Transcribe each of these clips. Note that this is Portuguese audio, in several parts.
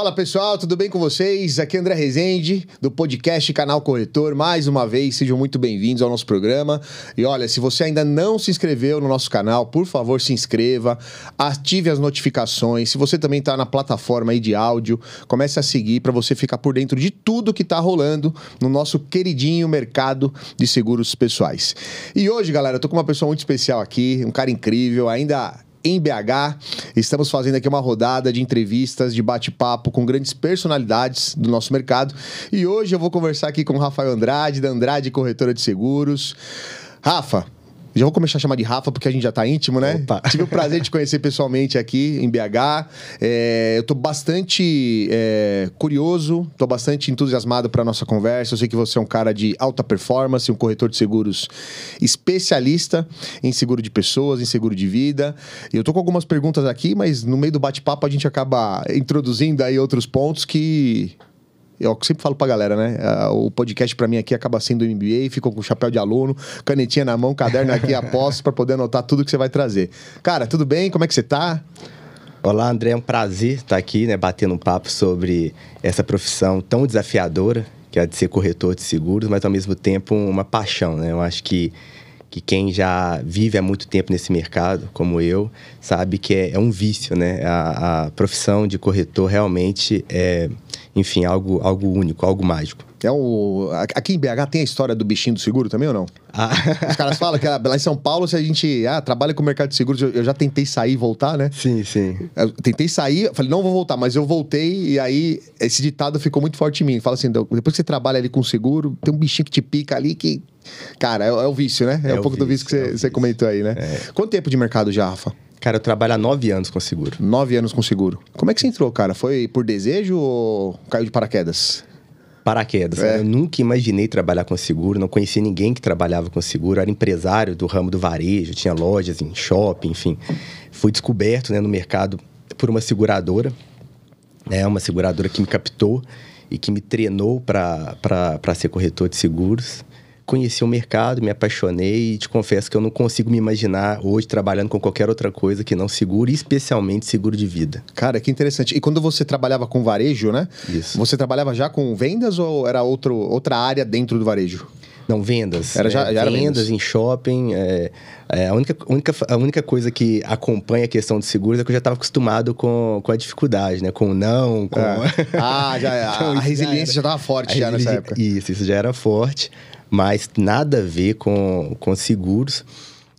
Fala pessoal, tudo bem com vocês? Aqui é André Rezende, do podcast Canal Corretor. Mais uma vez, sejam muito bem-vindos ao nosso programa. E olha, se você ainda não se inscreveu no nosso canal, por favor, se inscreva, ative as notificações. Se você também está na plataforma aí de áudio, comece a seguir para você ficar por dentro de tudo que está rolando no nosso queridinho mercado de seguros pessoais. E hoje, galera, eu tô com uma pessoa muito especial aqui, um cara incrível, ainda em BH, estamos fazendo aqui uma rodada de entrevistas, de bate-papo com grandes personalidades do nosso mercado. E hoje eu vou conversar aqui com o Rafael Andrade, da Andrade Corretora de Seguros. Rafa, já vou começar a chamar de Rafa, porque a gente já tá íntimo, né? Opa. Tive o prazer de te conhecer pessoalmente aqui em BH. Eu tô bastante curioso, tô bastante entusiasmado para nossa conversa. Eu sei que você é um cara de alta performance, um corretor de seguros especialista em seguro de pessoas, em seguro de vida. E eu tô com algumas perguntas aqui, mas no meio do bate-papo a gente acaba introduzindo aí outros pontos que... Eu sempre falo pra galera, né? O podcast pra mim aqui acaba sendo MBA, ficou com chapéu de aluno, canetinha na mão, caderno aqui a posse pra poder anotar tudo que você vai trazer. Cara, tudo bem? Como é que você tá? Olá, André, é um prazer estar aqui, né, batendo um papo sobre essa profissão tão desafiadora, que é a de ser corretor de seguros, mas ao mesmo tempo uma paixão, né? Eu acho que quem já vive há muito tempo nesse mercado, como eu, sabe que é um vício, né? A profissão de corretor realmente é, enfim, algo único, algo mágico. Aqui em BH tem a história do bichinho do seguro também ou não? Os caras falam que lá em São Paulo, se a gente trabalha com o mercado de seguros, eu já tentei sair e voltar, né? Sim, sim. Eu tentei sair, falei, não vou voltar, mas eu voltei e aí esse ditado ficou muito forte em mim. Fala assim, depois que você trabalha ali com seguro, tem um bichinho que te pica ali que... Cara, é o vício, né? É um pouco do vício que você comentou aí, né? Quanto tempo de mercado já, Rafa? Cara, eu trabalho há 9 anos com seguro. 9 anos com seguro. Como é que você entrou, cara? Foi por desejo ou caiu de paraquedas? Paraquedas. Eu nunca imaginei trabalhar com seguro, não conhecia ninguém que trabalhava com seguro. Eu era empresário do ramo do varejo, tinha lojas em shopping, enfim. Fui descoberto, né, no mercado por uma seguradora, uma seguradora que me captou e que me treinou para ser corretor de seguros. Conheci o mercado, me apaixonei e te confesso que eu não consigo me imaginar hoje trabalhando com qualquer outra coisa que não seguro, e especialmente seguro de vida. Cara, que interessante. E quando você trabalhava com varejo, né? Isso. Você trabalhava já com vendas ou era outra área dentro do varejo? Não, vendas. Já era vendas em shopping. A única coisa que acompanha a questão de seguros é que eu já estava acostumado com a dificuldade, né? Com o não, com... Então, a resiliência já estava forte já nessa época. Isso já era forte, mas nada a ver com seguros.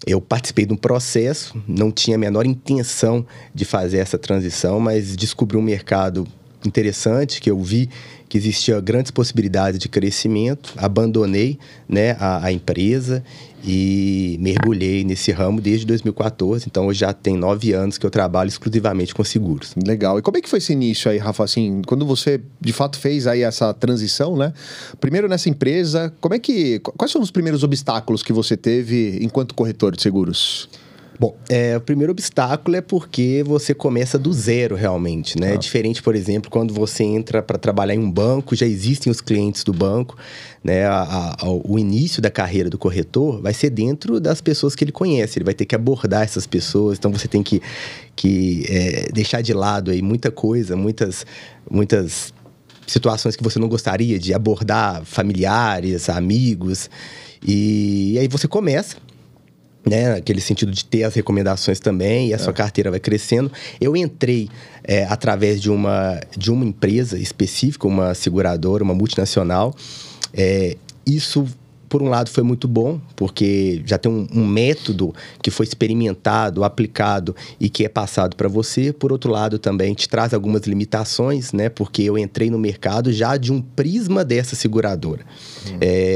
Eu participei de um processo, não tinha a menor intenção de fazer essa transição, mas descobri um mercado interessante, que eu vi que existia grandes possibilidades de crescimento, abandonei, né, a empresa e mergulhei nesse ramo desde 2014, então hoje já tem 9 anos que eu trabalho exclusivamente com seguros. Legal. E como é que foi esse início aí, Rafa? Assim, quando você, de fato, fez aí essa transição, né? Primeiro nessa empresa, quais foram os primeiros obstáculos que você teve enquanto corretor de seguros? Bom, o primeiro obstáculo é porque você começa do zero realmente, né? É diferente, por exemplo, quando você entra para trabalhar em um banco, já existem os clientes do banco, né? O início da carreira do corretor vai ser dentro das pessoas que ele conhece, ele vai ter que abordar essas pessoas, então você tem que deixar de lado aí muita coisa, muitas situações que você não gostaria de abordar, familiares, amigos, e aí você começa, né, aquele sentido de ter as recomendações também, e a sua carteira vai crescendo. Eu entrei através de uma empresa específica, uma seguradora, uma multinacional. Isso, por um lado, foi muito bom, porque já tem um método que foi experimentado, aplicado e que é passado para você. Por outro lado, também te traz algumas limitações, né, porque eu entrei no mercado já de um prisma dessa seguradora.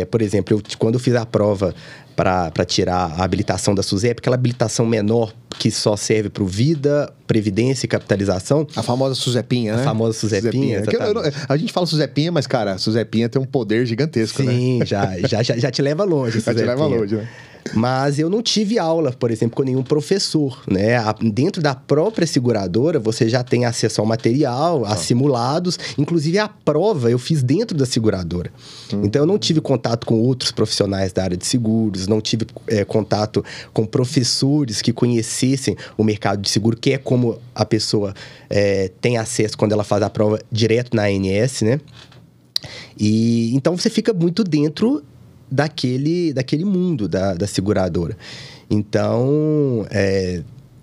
Por exemplo, quando eu fiz a prova para tirar a habilitação da SUSEP, aquela habilitação menor que só serve para o vida, previdência e capitalização. A famosa SUSEPinha, né? A famosa SUSEPinha. A gente fala SUSEPinha, mas, cara, a SUSEPinha tem um poder gigantesco, sim, né? Já te leva longe. Já te leva longe, né? Mas eu não tive aula, por exemplo, com nenhum professor, né? Dentro da própria seguradora, você já tem acesso ao material, a simulados, inclusive a prova eu fiz dentro da seguradora. Então, eu não tive contato com outros profissionais da área de seguros, não tive contato com professores que conhecessem o mercado de seguro, que é como a pessoa tem acesso quando ela faz a prova direto na ANS, né? E então, você fica muito dentro daquele mundo da seguradora. Então,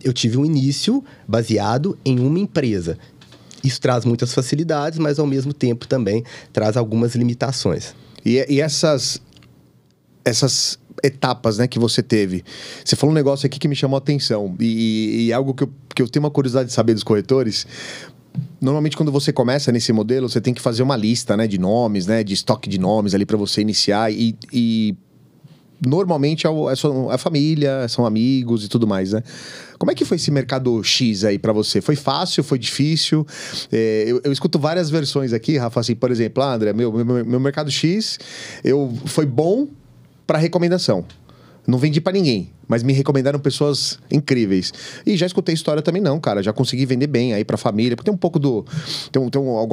eu tive um início baseado em uma empresa. Isso traz muitas facilidades, mas ao mesmo tempo também traz algumas limitações. E essas etapas, né, que você teve, você falou um negócio aqui que me chamou a atenção e algo que eu tenho uma curiosidade de saber dos corretores. Normalmente, quando você começa nesse modelo, você tem que fazer uma lista, né, de nomes, né, de estoque de nomes ali para você iniciar e normalmente é família, são amigos e tudo mais, né? Como é que foi esse mercado X aí para você? Foi fácil? Foi difícil? Eu escuto várias versões aqui, Rafa, assim, por exemplo, André, meu mercado X foi bom para recomendação. Não vendi para ninguém, mas me recomendaram pessoas incríveis. E já escutei história também não, cara. Já consegui vender bem aí pra família. Porque tem um pouco do... Tem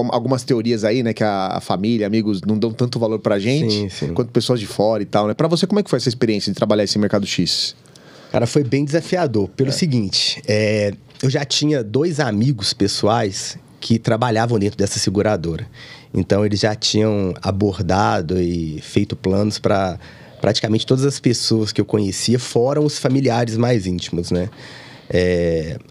algumas teorias aí, né? Que a família, amigos, não dão tanto valor pra gente quanto pessoas de fora e tal, né? Pra você, como é que foi essa experiência de trabalhar esse mercado X? Cara, foi bem desafiador. Pelo seguinte, eu já tinha 2 amigos pessoais que trabalhavam dentro dessa seguradora. Então, eles já tinham abordado e feito planos para... praticamente todas as pessoas que eu conhecia foram os familiares mais íntimos, né?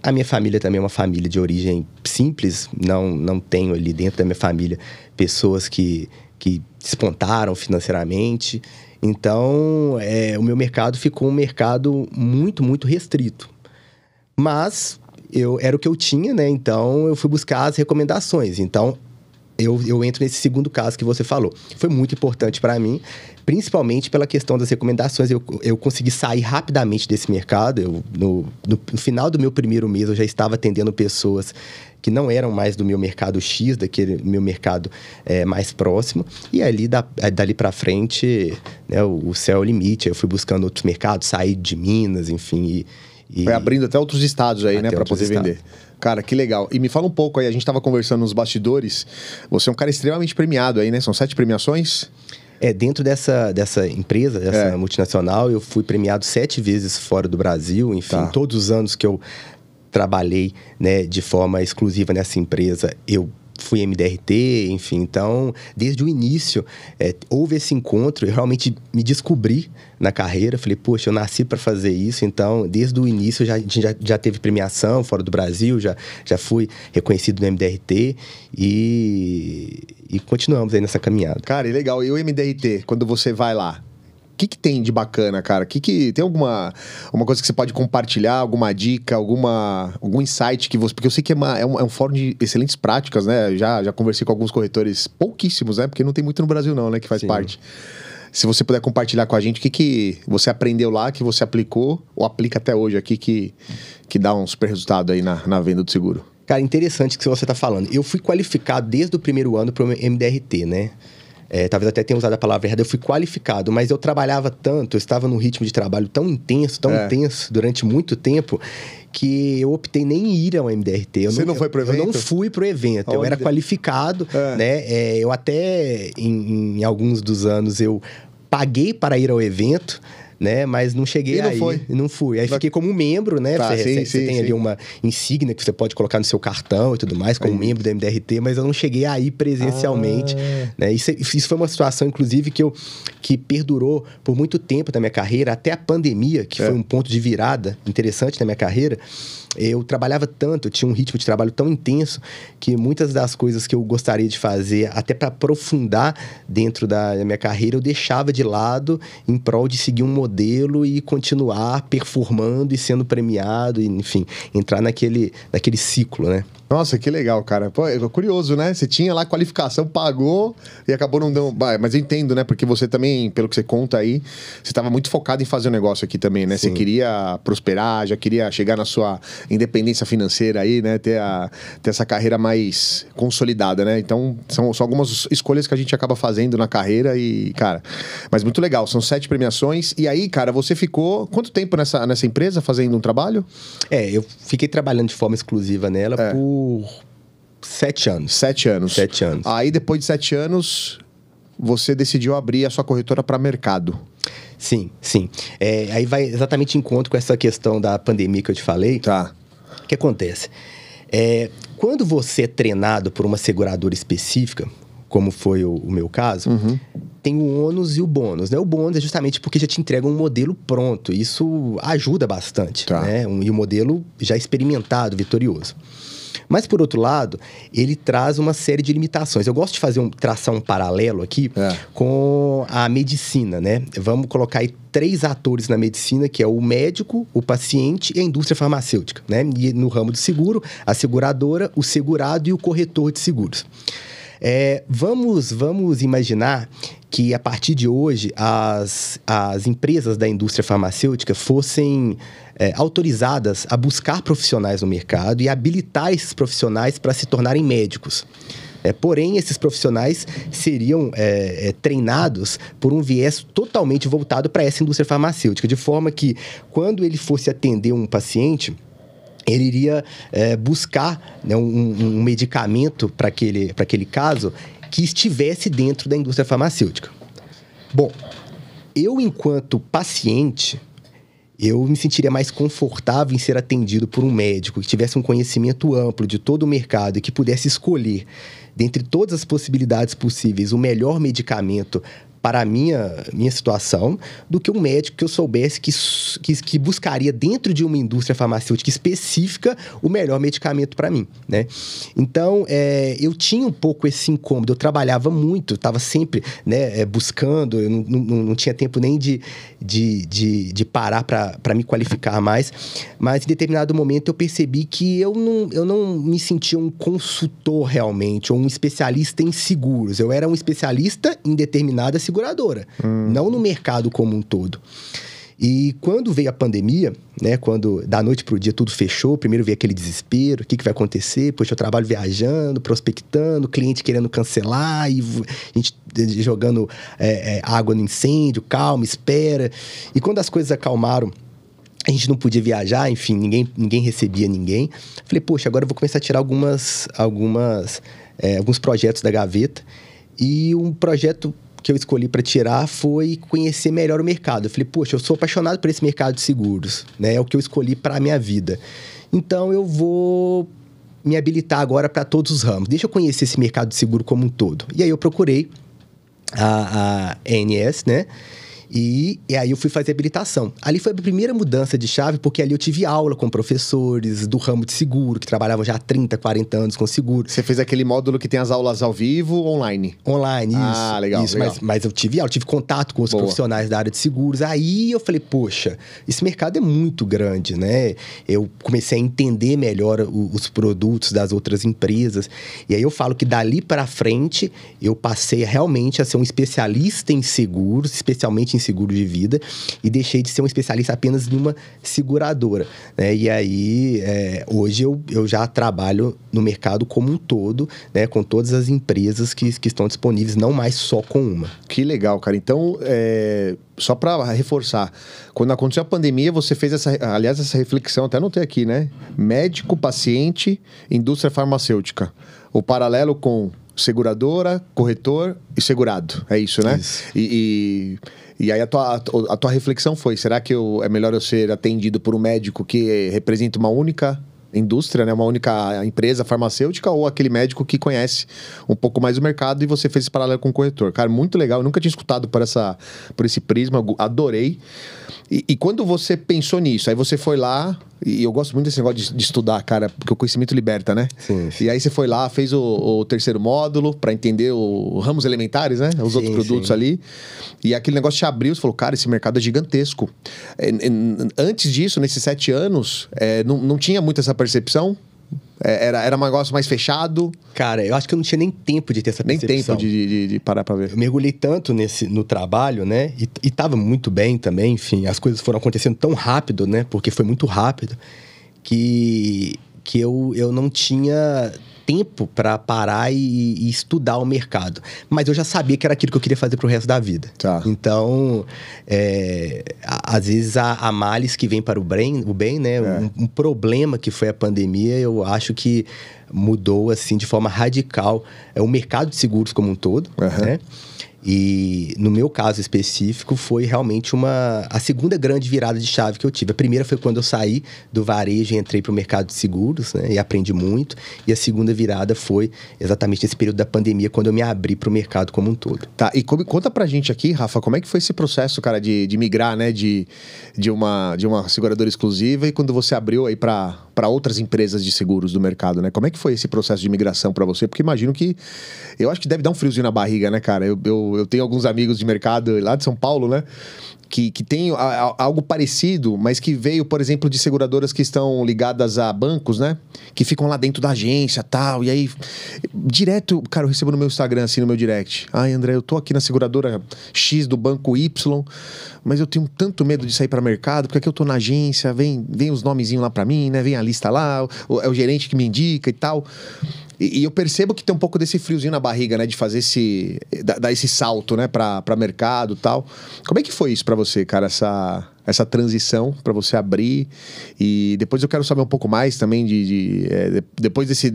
A minha família também é uma família de origem simples. Não tenho ali dentro da minha família pessoas que despontaram financeiramente. Então, o meu mercado ficou um mercado muito, muito restrito. Mas era o que eu tinha, né? Então, eu fui buscar as recomendações. Então, eu entro nesse segundo caso que você falou. Foi muito importante para mim, principalmente pela questão das recomendações. Eu consegui sair rapidamente desse mercado. No final do meu primeiro mês, eu já estava atendendo pessoas que não eram mais do meu mercado X, daquele meu mercado mais próximo. E ali, dali para frente, né, o céu é o limite. Eu fui buscando outros mercados, saí de Minas, enfim. Foi abrindo até outros estados aí, né, para poder vender. Cara, que legal. E me fala um pouco aí, a gente tava conversando nos bastidores, você é um cara extremamente premiado aí, né? São 7 premiações? Dentro dessa empresa, dessa multinacional, eu fui premiado 7 vezes fora do Brasil. Enfim, todos os anos que eu trabalhei, né, de forma exclusiva nessa empresa, eu fui MDRT, enfim. Então, desde o início, houve esse encontro, eu realmente me descobri na carreira. Falei, poxa, eu nasci para fazer isso. Então, desde o início, a gente já teve premiação fora do Brasil, já fui reconhecido no MDRT e continuamos aí nessa caminhada. Cara, e legal. E o MDRT, quando você vai lá, o que tem de bacana, cara? Tem alguma coisa que você pode compartilhar? Alguma dica? Algum insight que você... Porque eu sei que é um fórum de excelentes práticas, né? Já conversei com alguns corretores, pouquíssimos, né? Porque não tem muito no Brasil não, né? Que faz parte. Se você puder compartilhar com a gente, o que você aprendeu lá, que você aplicou ou aplica até hoje aqui, que dá um super resultado aí na venda do seguro. Cara, interessante o que você está falando. Eu fui qualificado desde o primeiro ano para o MDRT, né? Talvez até tenha usado a palavra errada, eu fui qualificado, mas eu trabalhava tanto, eu estava num ritmo de trabalho tão intenso durante muito tempo, que eu optei nem ir ao MDRT. Você não foi pro evento? Eu não fui pro evento, eu era qualificado, né? Eu até, em alguns dos anos, eu paguei para ir ao evento, né? Mas não cheguei e não aí. foi. Não fui. Aí fiquei como membro, né? Você tem ali uma insígnia que você pode colocar no seu cartão e tudo mais, como membro do MDRT, mas eu não cheguei aí presencialmente. Né? Isso foi uma situação, inclusive, que perdurou por muito tempo da minha carreira, até a pandemia, que foi um ponto de virada interessante na minha carreira. Eu trabalhava tanto, eu tinha um ritmo de trabalho tão intenso que muitas das coisas que eu gostaria de fazer, até para aprofundar dentro da minha carreira, eu deixava de lado em prol de seguir um modelo e continuar performando e sendo premiado, e, enfim, entrar naquele ciclo, né? Nossa, que legal, cara. Pô, é curioso, né? Você tinha lá qualificação, pagou e acabou não dando... Mas eu entendo, né? Porque você também, pelo que você conta aí, você estava muito focado em fazer um negócio aqui também, né? Sim. Você queria prosperar, já queria chegar na sua independência financeira aí, né? Ter essa carreira mais consolidada, né? Então, são algumas escolhas que a gente acaba fazendo na carreira e, cara... Mas muito legal, são 7 premiações. E aí, cara, você ficou quanto tempo nessa empresa fazendo um trabalho? Eu fiquei trabalhando de forma exclusiva nela por 7 anos. 7 anos. 7 anos. Aí, depois de 7 anos, você decidiu abrir a sua corretora para mercado. Sim. Aí vai exatamente em encontro com essa questão da pandemia que eu te falei. Tá. O que acontece? Quando você é treinado por uma seguradora específica, como foi o meu caso, tem o ônus e o bônus, né? O bônus é justamente porque já te entrega um modelo pronto. Isso ajuda bastante, né? E o modelo já experimentado, vitorioso. Mas, por outro lado, ele traz uma série de limitações. Eu gosto de traçar um paralelo aqui com a medicina, né? Vamos colocar aí 3 atores na medicina, que é o médico, o paciente e a indústria farmacêutica, né? E no ramo do seguro, a seguradora, o segurado e o corretor de seguros. Vamos imaginar que, a partir de hoje, as empresas da indústria farmacêutica fossem autorizadas a buscar profissionais no mercado e habilitar esses profissionais para se tornarem médicos. Porém, esses profissionais seriam treinados por um viés totalmente voltado para essa indústria farmacêutica, de forma que, quando ele fosse atender um paciente, ele iria buscar, né, um medicamento para aquele caso que estivesse dentro da indústria farmacêutica. Bom, eu, enquanto paciente, eu me sentiria mais confortável em ser atendido por um médico que tivesse um conhecimento amplo de todo o mercado e que pudesse escolher, dentre todas as possibilidades possíveis, o melhor medicamento para a minha situação, do que um médico que eu soubesse que buscaria dentro de uma indústria farmacêutica específica o melhor medicamento para mim, né? Então, eu tinha um pouco esse incômodo, eu trabalhava muito, estava sempre, né, buscando, eu não tinha tempo nem de parar para me qualificar mais, mas em determinado momento eu percebi que eu não me sentia um consultor realmente, ou um especialista em seguros, eu era um especialista em determinada seguradora, não no mercado como um todo. E quando veio a pandemia, né, quando da noite para o dia tudo fechou, primeiro veio aquele desespero, o que vai acontecer? Poxa, eu trabalho viajando, prospectando, cliente querendo cancelar, e a gente jogando água no incêndio, calma, espera. E quando as coisas acalmaram, a gente não podia viajar, enfim, ninguém recebia ninguém. Falei, poxa, agora eu vou começar a tirar alguns projetos da gaveta. E um projeto que eu escolhi para tirar foi conhecer melhor o mercado. Eu falei, poxa, eu sou apaixonado por esse mercado de seguros, né? É o que eu escolhi para a minha vida. Então, eu vou me habilitar agora para todos os ramos. Deixa eu conhecer esse mercado de seguro como um todo. E aí, eu procurei a ANS, né? E aí eu fui fazer habilitação. Ali foi a primeira mudança de chave, porque ali eu tive aula com professores do ramo de seguro, que trabalhavam já há 30, 40 anos com seguro. Você fez aquele módulo que tem as aulas ao vivo ou online? Online, isso. Ah, legal, isso, legal. Mas eu tive aula, tive contato com os profissionais da área de seguros. Aí eu falei, poxa, esse mercado é muito grande, né? Eu comecei a entender melhor os produtos das outras empresas. E aí eu falo que dali para frente, eu passei realmente a ser um especialista em seguros, especialmente em seguro de vida, e deixei de ser um especialista apenas em uma seguradora, né? E aí, hoje eu já trabalho no mercado como um todo, né? Com todas as empresas que estão disponíveis, não mais só com uma. Que legal, cara. Então, só para reforçar, quando aconteceu a pandemia, você fez essa reflexão, até anotei aqui, né? Médico, paciente, indústria farmacêutica. O paralelo com seguradora, corretor e segurado. É isso, né? Isso. E aí a tua reflexão foi, será que é melhor eu ser atendido por um médico que representa uma única indústria, né? Uma única empresa farmacêutica, ou aquele médico que conhece um pouco mais o mercado, e você fez esse paralelo com o corretor? Cara, muito legal. Eu nunca tinha escutado por esse prisma, adorei. E quando você pensou nisso, aí você foi lá, e eu gosto muito desse negócio de estudar, cara, porque o conhecimento liberta, né? Sim. E aí você foi lá, fez o terceiro módulo para entender os ramos elementares, né? Os outros produtos ali. E aquele negócio te abriu, você falou, cara, esse mercado é gigantesco. Antes disso, nesses 7 anos, não tinha muito essa percepção? Era um negócio mais fechado? Cara, eu acho que eu não tinha nem tempo de ter essa percepção. Nem tempo de parar pra ver. Eu mergulhei tanto no trabalho, né? E tava muito bem também, enfim. As coisas foram acontecendo tão rápido, né? Porque foi muito rápido. Que eu não tinha tempo para parar e estudar o mercado. Mas eu já sabia que era aquilo que eu queria fazer pro resto da vida. Tá. Então, às vezes há males que vêm para o bem, né? Um problema que foi a pandemia, eu acho que mudou, assim, de forma radical o mercado de seguros como um todo, né? E no meu caso específico foi realmente a segunda grande virada de chave que eu tive. A primeira foi quando eu saí do varejo e entrei para o mercado de seguros, né? E aprendi muito. E a segunda virada foi exatamente nesse período da pandemia, quando eu me abri para o mercado como um todo. Tá, e conta pra gente aqui, Rafa, como é que foi esse processo, cara, de migrar, né? De uma seguradora exclusiva e quando você abriu aí para outras empresas de seguros do mercado, né? Como é que foi esse processo de migração para você? Porque imagino que... Eu acho que deve dar um friozinho na barriga, né, cara? Eu tenho alguns amigos de mercado lá de São Paulo, né? Que tem algo parecido, mas que veio, por exemplo, de seguradoras que estão ligadas a bancos, né? Que ficam lá dentro da agência e tal. E aí, direto, cara, eu recebo no meu Instagram, assim, no meu direct. Ai, André, eu tô aqui na seguradora X do banco Y, mas eu tenho tanto medo de sair para mercado, porque aqui eu tô na agência, vem os nomezinhos lá para mim, né? Vem a lista lá, é o gerente que me indica e tal. E eu percebo que tem um pouco desse friozinho na barriga, né? De fazer dar esse salto, né? Pra mercado e tal. Como é que foi isso pra você, cara? Essa transição pra você abrir. E depois eu quero saber um pouco mais também depois desse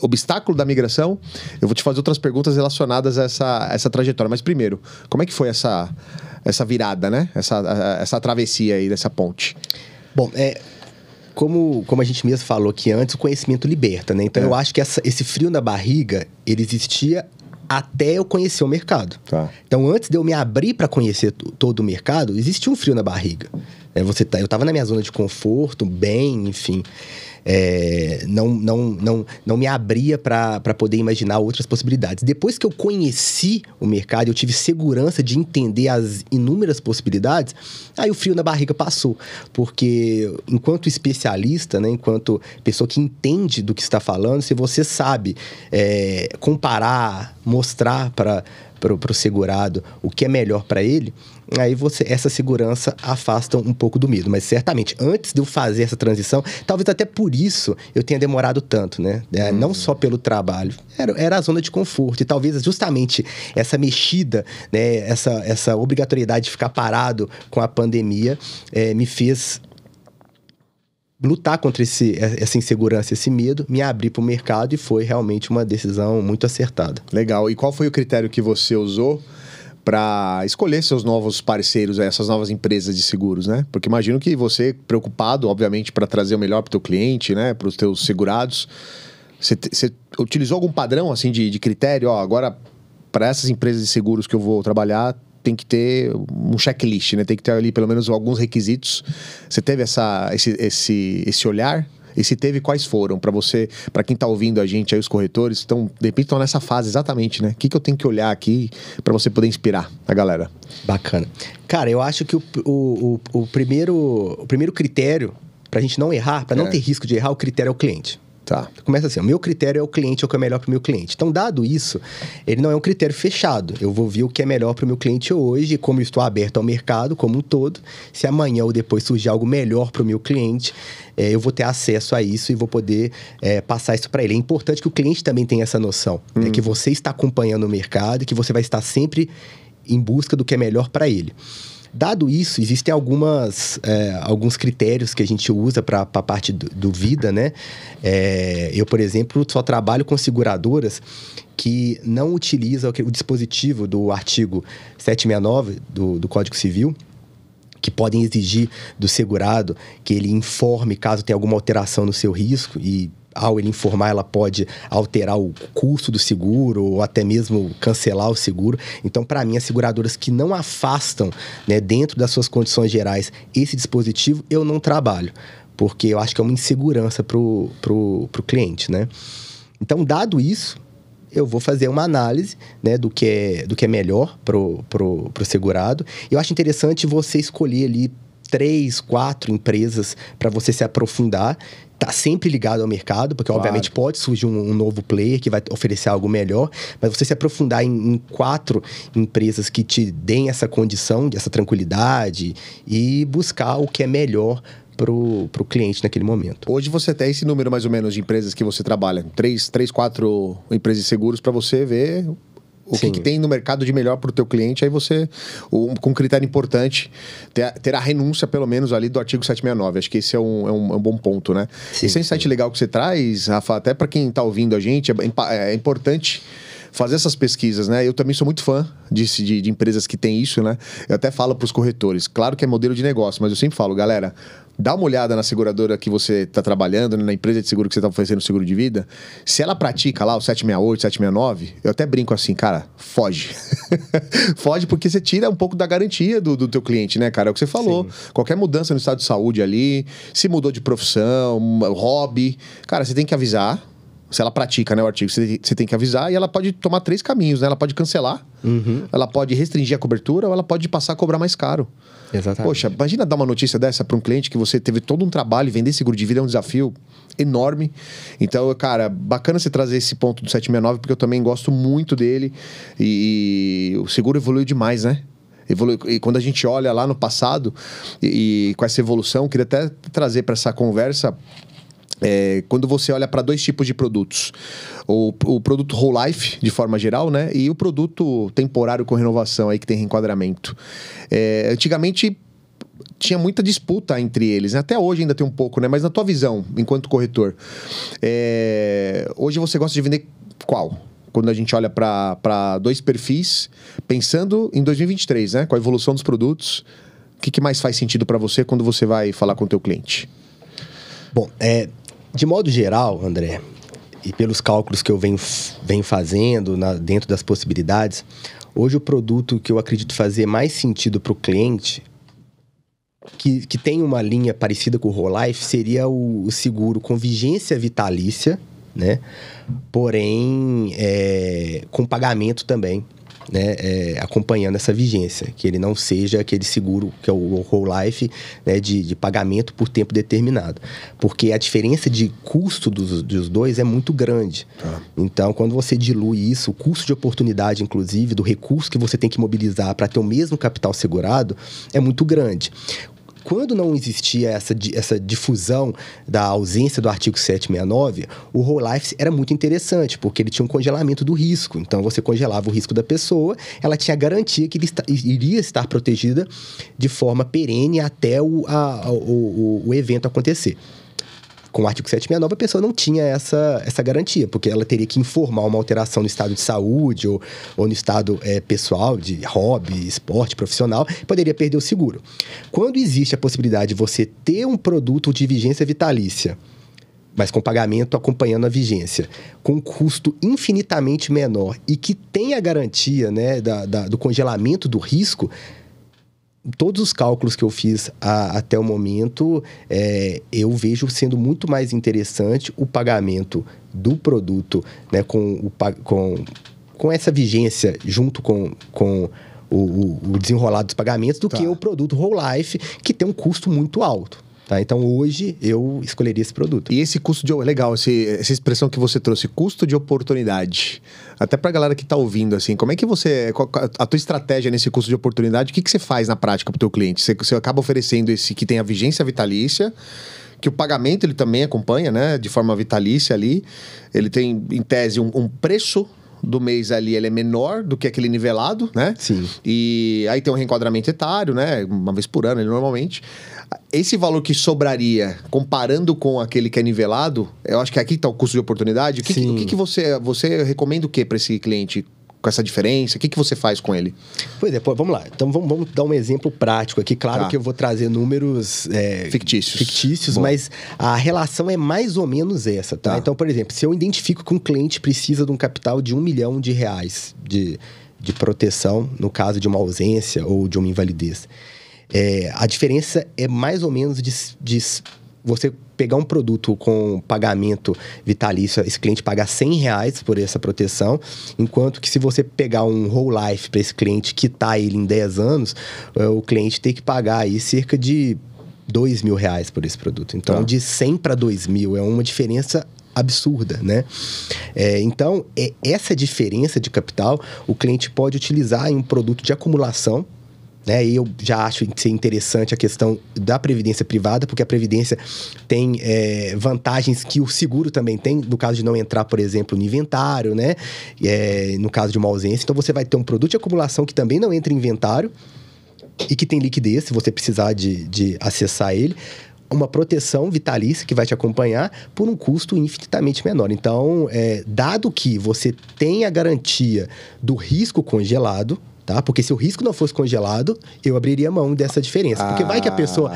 obstáculo da migração, eu vou te fazer outras perguntas relacionadas a essa trajetória. Mas primeiro, como é que foi essa virada, né? Essa travessia aí dessa ponte? Bom, Como a gente mesmo falou aqui antes, o conhecimento liberta, né? Então eu acho que esse frio na barriga, ele existia até eu conhecer o mercado. Tá. Então antes de eu me abrir para conhecer todo o mercado, existia um frio na barriga. Eu estava na minha zona de conforto, bem, enfim. Não me abria para poder imaginar outras possibilidades. Depois que eu conheci o mercado, eu tive segurança de entender as inúmeras possibilidades, aí o frio na barriga passou. Porque enquanto especialista, né, enquanto pessoa que entende do que está falando, se você sabe comparar, mostrar para o segurado o que é melhor para ele, aí essa segurança afasta um pouco do medo. Mas certamente, antes de eu fazer essa transição, talvez até por isso eu tenha demorado tanto, né? Não só pelo trabalho, era a zona de conforto. E talvez justamente essa mexida, né? Essa obrigatoriedade de ficar parado com a pandemia me fez lutar contra essa insegurança, esse medo, me abrir para o mercado, e foi realmente uma decisão muito acertada. Legal. E qual foi o critério que você usou para escolher seus novos parceiros, essas novas empresas de seguros, né? Porque imagino que você, preocupado, obviamente, para trazer o melhor para o teu cliente, né? Para os teus segurados, você utilizou algum padrão, assim, de critério? Agora, para essas empresas de seguros que eu vou trabalhar, tem que ter um checklist, né? Tem que ter ali pelo menos alguns requisitos. Você teve esse olhar? E se teve, quais foram? Para quem está ouvindo a gente aí, os corretores, de repente estão nessa fase exatamente, né? O que eu tenho que olhar aqui para você poder inspirar a galera? Bacana. Cara, eu acho que o primeiro critério para a gente não errar, para não ter risco de errar, o critério é o cliente. Tá. Começa assim, o meu critério é o cliente, é o que é melhor para o meu cliente. Então, dado isso, ele não é um critério fechado. Eu vou ver o que é melhor para o meu cliente hoje, como eu estou aberto ao mercado como um todo. Se amanhã ou depois surgir algo melhor para o meu cliente, eu vou ter acesso a isso e vou poder passar isso para ele. É importante que o cliente também tenha essa noção, né, que você está acompanhando o mercado e que você vai estar sempre em busca do que é melhor para ele. Dado isso, existem alguns critérios que a gente usa para a parte do vida, né? Eu, por exemplo, só trabalho com seguradoras que não utilizam o dispositivo do artigo 769 do Código Civil, que podem exigir do segurado que ele informe caso tenha alguma alteração no seu risco, e ao ele informar, ela pode alterar o custo do seguro ou até mesmo cancelar o seguro. Então, para mim, as seguradoras que não afastam, né, dentro das suas condições gerais, esse dispositivo, eu não trabalho, porque eu acho que é uma insegurança pro cliente, né? Então, dado isso, eu vou fazer uma análise, né, do que é melhor pro segurado. Eu acho interessante você escolher ali 3, 4 empresas para você se aprofundar. Tá sempre ligado ao mercado, porque obviamente pode surgir um novo player que vai oferecer algo melhor, mas você se aprofundar em 4 empresas que te deem essa condição, essa tranquilidade e buscar o que é melhor pro cliente naquele momento. Hoje você tem esse número mais ou menos de empresas que você trabalha, 3, 4 empresas de seguros para você ver o que tem no mercado de melhor para o teu cliente. Aí você, com um critério importante, ter a renúncia pelo menos ali do artigo 769. Acho que esse é um bom ponto, né? Sim, esse é um insight legal que você traz, Rafa, até para quem está ouvindo a gente, é importante fazer essas pesquisas, né? Eu também sou muito fã de empresas que têm isso, né? Eu até falo para os corretores, claro que é modelo de negócio, mas eu sempre falo, galera, dá uma olhada na seguradora que você está trabalhando, na empresa de seguro que você está oferecendo seguro de vida. Se ela pratica lá o 768, 769, eu até brinco assim, cara, foge. Foge porque você tira um pouco da garantia do teu cliente, né, cara? É o que você falou. Sim. Qualquer mudança no estado de saúde ali, se mudou de profissão, hobby, cara, você tem que avisar. Se ela pratica, né, o artigo, você tem que avisar, e ela pode tomar 3 caminhos, né? Ela pode cancelar, ela pode restringir a cobertura, ou ela pode passar a cobrar mais caro. Exatamente. Poxa, imagina dar uma notícia dessa para um cliente que você teve todo um trabalho, e vender seguro de vida é um desafio enorme. Então, cara, bacana você trazer esse ponto do 769, porque eu também gosto muito dele, e o seguro evoluiu demais, né? E quando a gente olha lá no passado, e com essa evolução, queria até trazer para essa conversa... quando você olha para 2 tipos de produtos, o produto whole life, de forma geral, né? E o produto temporário com renovação, aí que tem reenquadramento. Antigamente tinha muita disputa entre eles, né? Até hoje ainda tem um pouco, né? Mas na tua visão, enquanto corretor, hoje você gosta de vender qual? Quando a gente olha para 2 perfis, pensando em 2023, né? Com a evolução dos produtos, o que mais faz sentido para você quando você vai falar com o teu cliente? Bom, de modo geral, André, e pelos cálculos que eu venho fazendo dentro das possibilidades, hoje o produto que eu acredito fazer mais sentido para o cliente, que tem uma linha parecida com o Whole Life, seria o seguro com vigência vitalícia, né? Porém, com pagamento também, né, acompanhando essa vigência, que ele não seja aquele seguro que é o whole life, né, de pagamento por tempo determinado, porque a diferença de custo dos dois é muito grande. Então, quando você dilui isso, o custo de oportunidade, inclusive, do recurso que você tem que mobilizar para ter o mesmo capital segurado, é muito grande. Quando não existia essa difusão da ausência do artigo 769, o Whole Life era muito interessante, porque ele tinha um congelamento do risco. Então, você congelava o risco da pessoa, ela tinha a garantia que ele iria estar protegida de forma perene até o evento acontecer. Com o artigo 769, a pessoa não tinha essa garantia, porque ela teria que informar uma alteração no estado de saúde ou no estado pessoal, de hobby, esporte, profissional, poderia perder o seguro. Quando existe a possibilidade de você ter um produto de vigência vitalícia, mas com pagamento acompanhando a vigência, com custo infinitamente menor e que tem a garantia, né, do congelamento do risco, todos os cálculos que eu fiz até o momento, eu vejo sendo muito mais interessante o pagamento do produto, né, com essa vigência junto com o desenrolar dos pagamentos do que o produto Whole Life, que tem um custo muito alto. Tá? Então, hoje, eu escolheria esse produto. E esse custo de... Legal, essa expressão que você trouxe, custo de oportunidade. Até pra galera que tá ouvindo, assim, como é que a tua estratégia nesse custo de oportunidade, o que você faz na prática pro teu cliente? Você acaba oferecendo esse que tem a vigência vitalícia, que o pagamento ele também acompanha, né? De forma vitalícia ali. Ele tem, em tese, um preço do mês ali, ele é menor do que aquele nivelado, né? Sim. E aí tem um reenquadramento etário, né? Uma vez por ano, ele normalmente. Esse valor que sobraria, comparando com aquele que é nivelado, eu acho que aqui está o custo de oportunidade. O que você recomenda o que para esse cliente com essa diferença? O que você faz com ele? Pois é, vamos lá. Então, vamos dar um exemplo prático aqui. Claro que eu vou trazer números... fictícios, mas a relação é mais ou menos essa, tá? Então, por exemplo, se eu identifico que um cliente precisa de um capital de R$1 milhão de proteção, no caso de uma ausência ou de uma invalidez, a diferença é mais ou menos de você pegar um produto com pagamento vitalício, esse cliente paga R$100 por essa proteção, enquanto que se você pegar um whole life para esse cliente, quitar ele em 10 anos, o cliente tem que pagar aí cerca de R$2.000 por esse produto. Então, de 100 para 2.000 é uma diferença absurda, né? Então, essa diferença de capital, o cliente pode utilizar em um produto de acumulação, né? E eu já acho ser interessante a questão da previdência privada, porque a previdência tem vantagens que o seguro também tem, no caso de não entrar, por exemplo, no inventário, né? No caso de uma ausência. Então, você vai ter um produto de acumulação que também não entra em inventário e que tem liquidez, se você precisar de acessar ele. Uma proteção vitalícia que vai te acompanhar por um custo infinitamente menor. Então, dado que você tem a garantia do risco congelado, tá? Porque se o risco não fosse congelado, eu abriria mão dessa diferença. Porque vai que a pessoa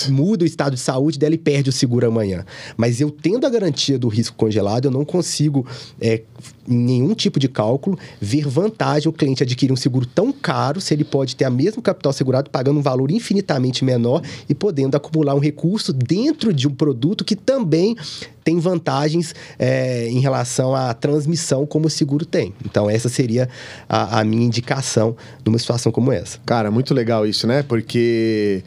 muda o estado de saúde dela e perde o seguro amanhã. Mas eu tendo a garantia do risco congelado, eu não consigo, em nenhum tipo de cálculo, ver vantagem o cliente adquirir um seguro tão caro, se ele pode ter a mesmo capital segurado, pagando um valor infinitamente menor e podendo acumular um recurso dentro de um produto que também tem vantagens em relação à transmissão, como o seguro tem. Então, essa seria a minha indicação numa situação como essa. Cara, muito legal isso, né? Porque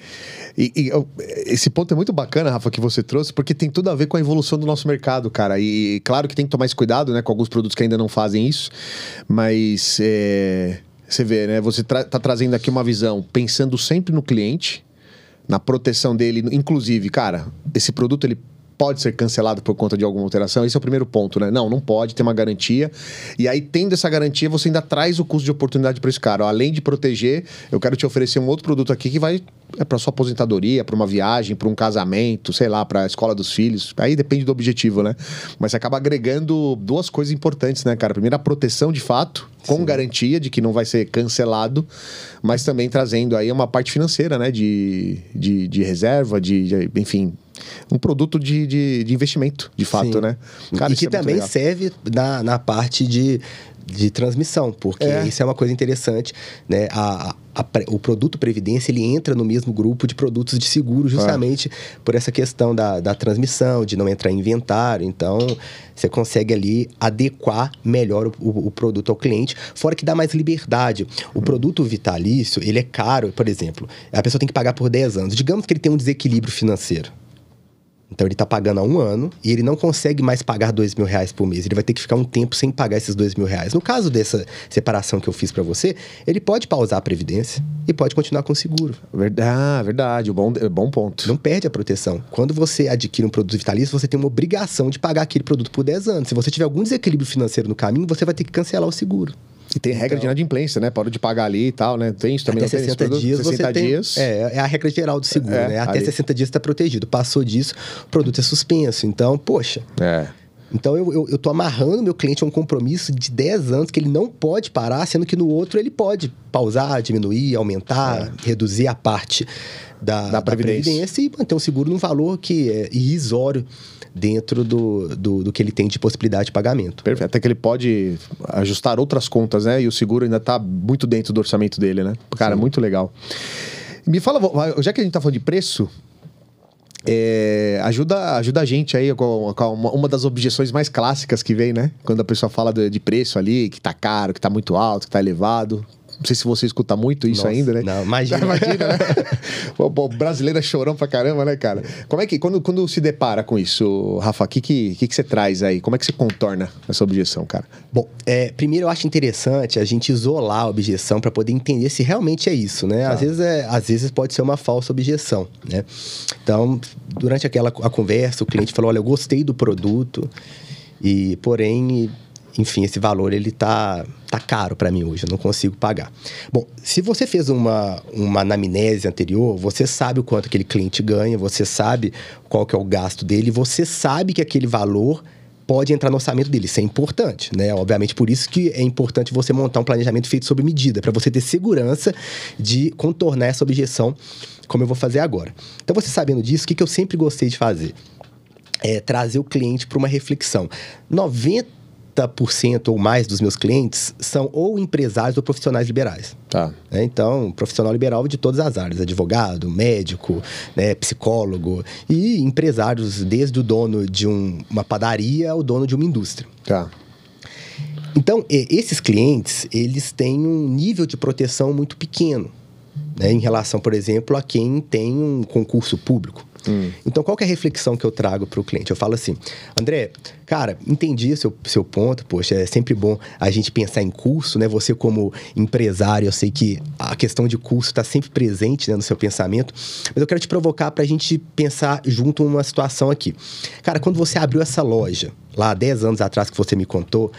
esse ponto é muito bacana, Rafa, que você trouxe, porque tem tudo a ver com a evolução do nosso mercado, cara. E claro que tem que tomar esse cuidado, né? Com alguns produtos que ainda não fazem isso, mas você vê, né? Você tá trazendo aqui uma visão pensando sempre no cliente, na proteção dele. Inclusive, cara, esse produto, ele pode ser cancelado por conta de alguma alteração? Esse é o primeiro ponto, né? Não pode, ter uma garantia. E aí, tendo essa garantia, você ainda traz o custo de oportunidade para esse cara. Além de proteger, eu quero te oferecer um outro produto aqui que vai para sua aposentadoria, para uma viagem, para um casamento, sei lá, para a escola dos filhos. Aí depende do objetivo, né? Mas você acaba agregando duas coisas importantes, né, cara? Primeiro, a proteção de fato, com garantia de que não vai ser cancelado, mas também trazendo aí uma parte financeira, né? De reserva, enfim, um produto de investimento, de fato, né? Cara, e que também serve na parte de transmissão, porque isso é uma coisa interessante, né? O produto Previdência, ele entra no mesmo grupo de produtos de seguro, justamente por essa questão da transmissão, de não entrar em inventário. Então, você consegue ali adequar melhor o produto ao cliente, fora que dá mais liberdade. O produto vitalício, ele é caro, por exemplo, a pessoa tem que pagar por 10 anos. Digamos que ele tem um desequilíbrio financeiro. Então, ele está pagando há 1 ano e ele não consegue mais pagar R$2.000 por mês. Ele vai ter que ficar um tempo sem pagar esses R$2.000. No caso dessa separação que eu fiz para você, ele pode pausar a Previdência e pode continuar com o seguro. Verdade. Bom ponto. Não perde a proteção. Quando você adquire um produto vitalício, você tem uma obrigação de pagar aquele produto por 10 anos. Se você tiver algum desequilíbrio financeiro no caminho, você vai ter que cancelar o seguro. E tem regra de inadimplência, né? Pode de pagar ali e tal, né? Tem isso também. Até 60 dias 60 dias. É a regra geral do seguro, né? Até ali. 60 dias está protegido. Passou disso, o produto é suspenso. Então, poxa. Então, eu tô amarrando meu cliente a um compromisso de 10 anos que ele não pode parar, sendo que no outro ele pode pausar, diminuir, aumentar, reduzir a parte da previdência e manter um seguro num valor que é irrisório dentro do que ele tem de possibilidade de pagamento. Perfeito. Até que ele pode ajustar outras contas, né? E o seguro ainda está muito dentro do orçamento dele, né? Cara, muito legal. Me fala, já que a gente tá falando de preço, ajuda a gente aí com uma das objeções mais clássicas que vem, né? Quando a pessoa fala de preço ali, que tá caro, que tá muito alto, que tá elevado. Não sei se você escuta muito isso ainda, né? Não, imagina, né? O brasileiro é chorão pra caramba, né, cara? Como é que, quando se depara com isso, Rafa, o que você traz aí? Como é que você contorna essa objeção, cara? Bom, primeiro eu acho interessante a gente isolar a objeção para poder entender se realmente é isso, né? Às vezes pode ser uma falsa objeção, né? Então, durante a conversa, o cliente falou, olha, eu gostei do produto, porém, enfim, esse valor ele tá caro para mim hoje, eu não consigo pagar. Bom, se você fez uma anamnese anterior, você sabe o quanto aquele cliente ganha, você sabe qual que é o gasto dele, você sabe que aquele valor pode entrar no orçamento dele. Isso é importante, né? Obviamente, por isso que é importante você montar um planejamento feito sob medida, para você ter segurança de contornar essa objeção, como eu vou fazer agora. Então, você sabendo disso, o que eu sempre gostei de fazer? Trazer o cliente para uma reflexão. 90% 90% ou mais dos meus clientes são ou empresários ou profissionais liberais. Tá. Então, profissional liberal de todas as áreas. Advogado, médico, né, psicólogo e empresários, desde o dono de uma padaria ao dono de uma indústria. Tá. Então, esses clientes, eles têm um nível de proteção muito pequeno, né, em relação, por exemplo, a quem tem um concurso público. Então, qual que é a reflexão que eu trago para o cliente? Eu falo assim, André, cara, entendi seu ponto, poxa, é sempre bom a gente pensar em curso, né? Você como empresário, eu sei que a questão de curso está sempre presente, né, no seu pensamento, mas eu quero te provocar para a gente pensar junto uma situação aqui. Cara, quando você abriu essa loja, lá 10 anos atrás que você me contou,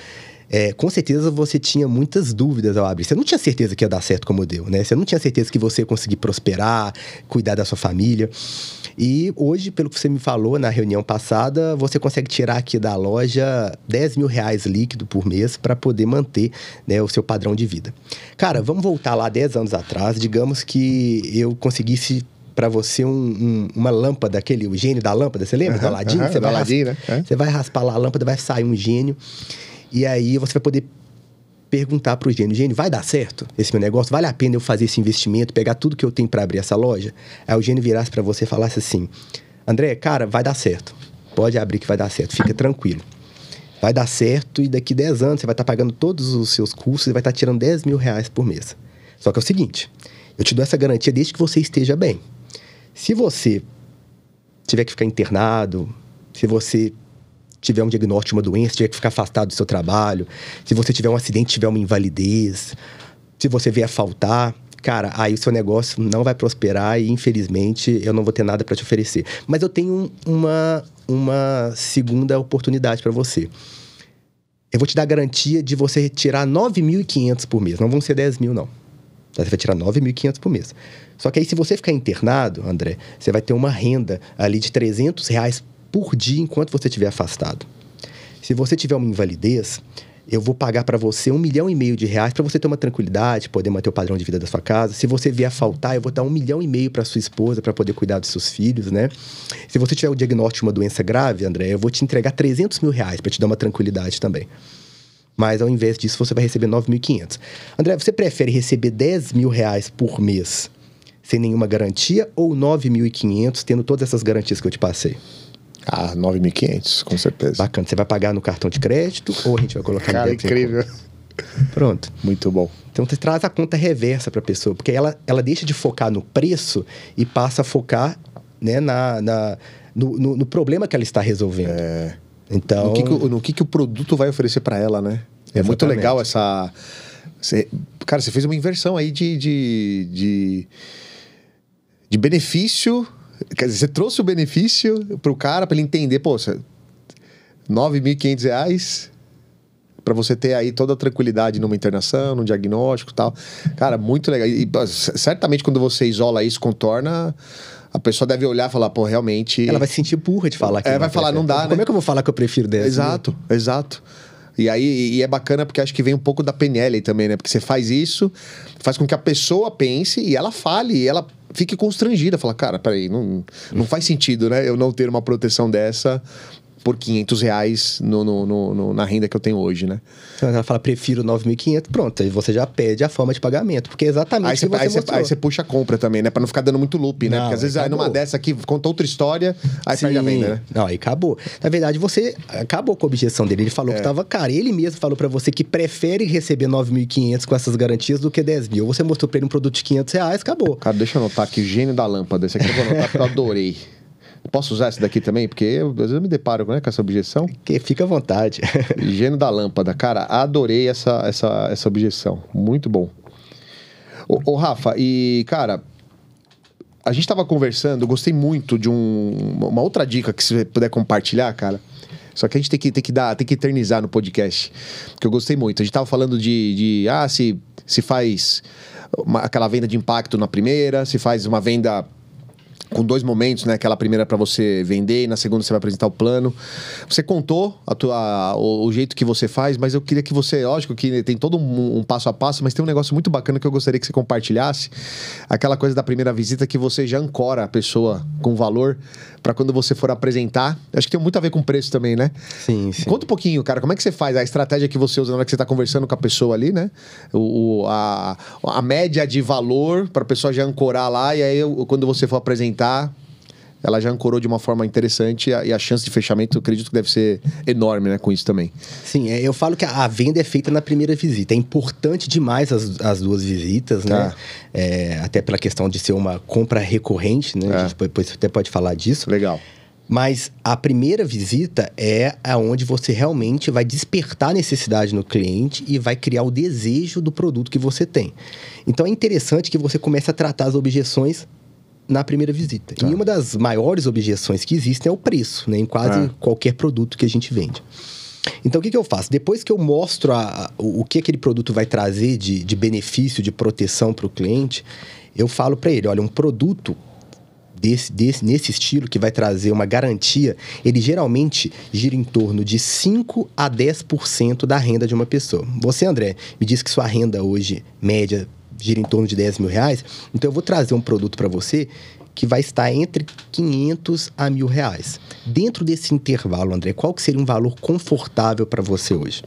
com certeza você tinha muitas dúvidas ao abrir. Você não tinha certeza que ia dar certo como deu, né? Você não tinha certeza que você ia conseguir prosperar, cuidar da sua família. E hoje, pelo que você me falou na reunião passada, você consegue tirar aqui da loja R$10 mil líquido por mês para poder manter, né, o seu padrão de vida. Cara, vamos voltar lá 10 anos atrás. Digamos que eu conseguisse para você uma lâmpada, o gênio da lâmpada, você lembra? Do Aladim? Você vai raspar lá a lâmpada, vai sair um gênio. E aí você vai poder perguntar para o gênio, vai dar certo esse meu negócio? Vale a pena eu fazer esse investimento, pegar tudo que eu tenho para abrir essa loja? Aí o gênio virasse para você e falasse assim, André, cara, vai dar certo. Pode abrir que vai dar certo, fica tranquilo. Vai dar certo e daqui 10 anos você vai estar pagando todos os seus custos e vai estar tirando R$10 mil por mês. Só que é o seguinte, eu te dou essa garantia desde que você esteja bem. Se você tiver que ficar internado, se você tiver um diagnóstico de uma doença, tiver que ficar afastado do seu trabalho, se você tiver um acidente, tiver uma invalidez, se você vier a faltar, cara, aí o seu negócio não vai prosperar e, infelizmente, eu não vou ter nada para te oferecer. Mas eu tenho uma segunda oportunidade para você. Eu vou te dar a garantia de você tirar 9.500 por mês. Não vão ser 10 mil, não. Você vai tirar 9.500 por mês. Só que aí, se você ficar internado, André, você vai ter uma renda ali de R$300 por dia enquanto você estiver afastado. Se você tiver uma invalidez, eu vou pagar para você R$1,5 milhão para você ter uma tranquilidade, poder manter o padrão de vida da sua casa. Se você vier a faltar, eu vou dar R$1,5 milhão para sua esposa, para poder cuidar dos seus filhos, né? Se você tiver o diagnóstico de uma doença grave, André, eu vou te entregar R$300 mil para te dar uma tranquilidade também. Mas, ao invés disso, você vai receber 9.500. André, você prefere receber R$10 mil por mês sem nenhuma garantia ou 9.500 tendo todas essas garantias que eu te passei? 9.500, com certeza. Bacana. Você vai pagar no cartão de crédito ou a gente vai colocar no débito? Incrível. Pronto. Muito bom. Então, você traz a conta reversa para a pessoa, porque ela deixa de focar no preço e passa a focar, né, no problema que ela está resolvendo. Então, no que o produto vai oferecer para ela, né? É muito legal essa... Cara, você fez uma inversão aí de benefício. Quer dizer, você trouxe o benefício pro cara, para ele entender, pô, R$9.500 para você ter aí toda a tranquilidade numa internação, num diagnóstico e tal. Cara, muito legal. E certamente quando você isola isso, contorna, a pessoa deve olhar e falar, pô, realmente... Ela vai se sentir burra de falar que vai falar, não dá, né? Como é que eu vou falar que eu prefiro 10? Exato. E aí é bacana porque acho que vem um pouco da PNL aí também, né? Porque você faz isso, faz com que a pessoa pense e ela fale, e ela fique constrangida. Fala, cara, peraí, não faz sentido, né? Eu não ter uma proteção dessa por R$500 na renda que eu tenho hoje, né? Então ela fala, prefiro 9.500, pronto. Aí você já pede a forma de pagamento, porque é exatamente o que você mostrou. Aí você puxa a compra também, né? Pra não ficar dando muito loop, né? Porque às vezes numa dessa aqui, conta outra história, aí perde a venda, né? Não, aí acabou. Na verdade, você acabou com a objeção dele. Ele falou que tava caro. Ele mesmo falou pra você que prefere receber 9.500 com essas garantias do que 10 mil. Você mostrou pra ele um produto de R$500, acabou. Cara, deixa eu anotar aqui, o gênio da lâmpada. Esse aqui eu vou anotar porque eu adorei. Posso usar esse daqui também? Porque às vezes eu me deparo, né, com essa objeção. Que fica à vontade. Gênio da lâmpada. Cara, adorei essa objeção. Muito bom. Ô, Rafa, e, cara, a gente tava conversando, eu gostei muito de uma outra dica que você puder compartilhar, cara. Só que a gente tem que eternizar no podcast. Porque eu gostei muito. A gente tava falando se faz aquela venda de impacto na primeira, se faz uma venda com 2 momentos, né? Aquela primeira para você vender e na segunda você vai apresentar o plano. Você contou o jeito que você faz, mas eu queria que você... Lógico que tem todo um passo a passo, mas tem um negócio muito bacana que eu gostaria que você compartilhasse. Aquela coisa da primeira visita que você já ancora a pessoa com valor para quando você for apresentar. Acho que tem muito a ver com preço também, né? Sim, sim. Conta um pouquinho, cara. Como é que você faz? A estratégia que você usa na hora que você está conversando com a pessoa ali, né? A média de valor para a pessoa já ancorar lá e aí quando você for apresentar, ela já ancorou de uma forma interessante e a chance de fechamento, eu acredito que deve ser enorme, né, com isso também. Sim, eu falo que a venda é feita na primeira visita. É importante demais as 2 visitas, né? Até pela questão de ser uma compra recorrente, né? A gente depois até pode falar disso. Legal. Mas a primeira visita é onde você realmente vai despertar a necessidade no cliente e vai criar o desejo do produto que você tem. Então, é interessante que você comece a tratar as objeções na primeira visita. E uma das maiores objeções que existem é o preço, né? Em quase qualquer produto que a gente vende. Então, o que eu faço? Depois que eu mostro o que aquele produto vai trazer de benefício, de proteção para o cliente, eu falo para ele, olha, um produto nesse estilo, que vai trazer uma garantia, ele geralmente gira em torno de 5% a 10% da renda de uma pessoa. Você, André, me disse que sua renda hoje, média, gira em torno de 10 mil reais, então eu vou trazer um produto para você que vai estar entre 500 a R$1.000. Dentro desse intervalo, André, qual que seria um valor confortável para você hoje?